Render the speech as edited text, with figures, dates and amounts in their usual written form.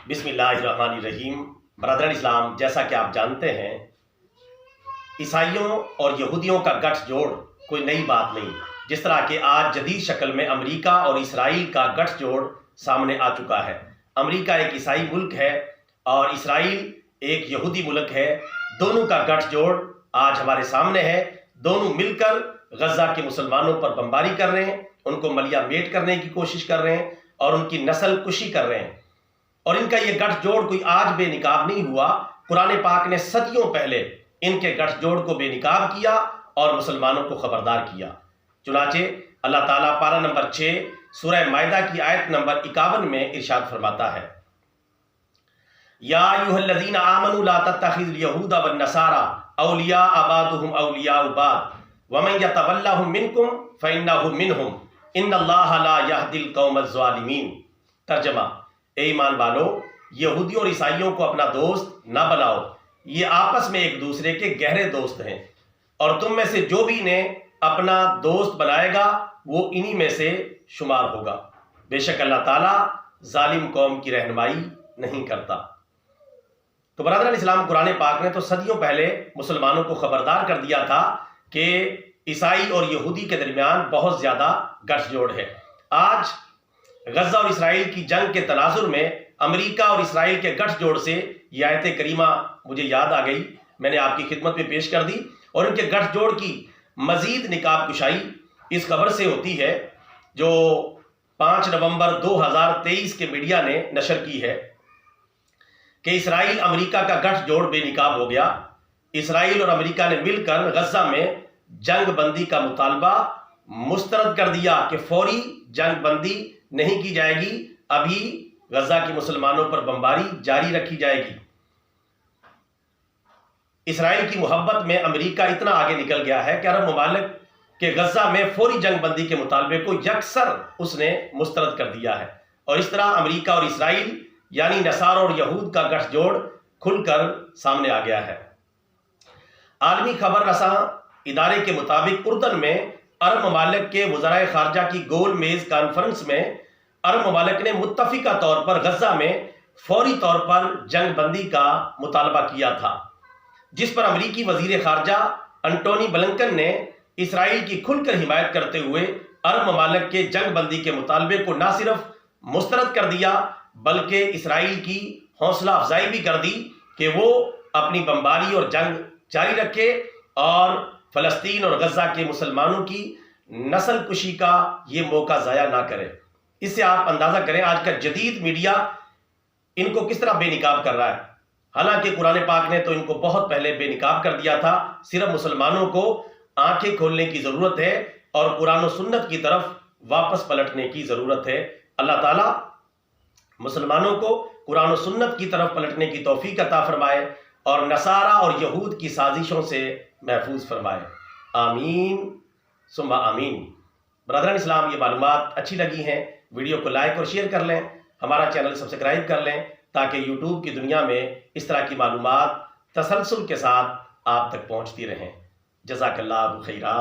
बिस्मिल्लाहिर्रहमानिर्रहीम। ब्रदर इस्लाम, जैसा कि आप जानते हैं, ईसाइयों और यहूदियों का गठजोड़ कोई नई बात नहीं। जिस तरह के आज जदीद शक्ल में अमेरिका और इसराइल का गठजोड़ सामने आ चुका है। अमेरिका एक ईसाई मुल्क है और इसराइल एक यहूदी मुल्क है। दोनों का गठजोड़ आज हमारे सामने है। दोनों मिलकर गजा के मुसलमानों पर बमबारी कर रहे हैं, उनको मलिया मेट करने की कोशिश कर रहे हैं और उनकी नस्ल कुशी कर रहे हैं। और इनका ये गठजोड़ कोई आज बेनिकाब नहीं हुआ। कुरान पाक ने सदियों पहले इनके गठजोड़ को बेनिकाब किया और मुसलमानों को खबरदार किया। चुनाचे अल्लाह ताला पारा नंबर 6 सूरह माइदा की आयत नंबर 51 में इरशाद फरमाता है, या अय्युहल्लज़ीना आमनू ला तत्तखिज़ुल यहूदा वन नसारा औलिया अबादुहुम औलिया बाद वमन यतवल्लहुम मिनकुम फइन्नहु मिनहुम इन्नल्लाहा ला यहदिल कौमज़ ज़ालिमीन। तर्जमा, ए ईमान वालो, यहूदी और ईसाइयों को अपना दोस्त न बनाओ। ये आपस में एक दूसरे के गहरे दोस्त हैं और तुम में से जो भी इन्हें अपना दोस्त बनाएगा वो इन्हीं में से शुमार होगा। बेशक अल्लाह ताला जालिम कौम की रहनुमाई नहीं करता। तो बरादरान इस्लाम, कुरान पाक ने तो सदियों पहले मुसलमानों को खबरदार कर दिया था कि ईसाई और यहूदी के दरमियान बहुत ज़्यादा गठजोड़ है। आज गजा और इसराइल की जंग के तनाजुर में अमेरिका और इसराइल के गठजोड़ से ये आयत करीमा मुझे याद आ गई, मैंने आपकी खिदमत में पेश कर दी। और इनके गठजोड़ की मजीद निकाब कुशाई इस खबर से होती है जो 5 नवंबर 2023 के मीडिया ने नशर की है कि इसराइल अमेरिका का गठजोड़ बेनिकाब हो गया। इसराइल और अमेरिका ने मिलकर गजा में जंग बंदी का मुतालबा मुस्तरद कर दिया कि फौरी जंग बंदी नहीं की जाएगी, अभी गजा के मुसलमानों पर बमबारी जारी रखी जाएगी। इसराइल की मोहब्बत में अमेरिका इतना आगे निकल गया है कि अरब ममालिक के गजा में फौरी जंग बंदी के मुतालबे को यकसर उसने मुस्तरद कर दिया है। और इस तरह अमेरिका और इसराइल यानी नसारा और यहूद का गठजोड़ खुलकर सामने आ गया है। आलमी खबर रसां इदारे के मुताबिक उर्दन में अरब ममालिक के वज़राए खारजा की गोल मेज कॉन्फ्रेंस में अरब ममालिक ने मुत्तफिका तौर पर गजा में फौरी तौर पर जंग बंदी का मुतालबा किया था, जिस पर अमरीकी वजीर खारजा एंटोनी ब्लिंकन ने इसराइल की खुलकर हिमायत करते हुए अरब ममालिक के जंग बंदी के मुतालबे को न सिर्फ मुस्तरद कर दिया बल्कि इसराइल की हौसला अफजाई भी कर दी कि वो अपनी बमबारी और जंग जारी रखे और फ़लस्तीन और गजा के मुसलमानों की नस्ल कुशी का ये मौका ज़ाया ना करे। इससे आप अंदाज़ा करें आज का जदीद मीडिया इनको किस तरह बेनिकाब कर रहा है। हालांकि कुरान पाक ने तो इनको बहुत पहले बेनिकाब कर दिया था। सिर्फ मुसलमानों को आंखें खोलने की ज़रूरत है और कुरान और सुन्नत की तरफ वापस पलटने की ज़रूरत है। अल्लाह ताला मुसलमानों को कुरान और सुन्नत की तरफ पलटने की तौफीक अता फरमाए और नसारा और यहूद की साजिशों से महफूज फरमाए। आमीन सुम्मा आमीन। ब्रदरन इस्लाम, ये मालूमात अच्छी लगी हैं, वीडियो को लाइक और शेयर कर लें, हमारा चैनल सब्सक्राइब कर लें ताकि यूट्यूब की दुनिया में इस तरह की मालूमात तसलसल के साथ आप तक पहुँचती रहें। जज़ाकल्लाहु खैरा।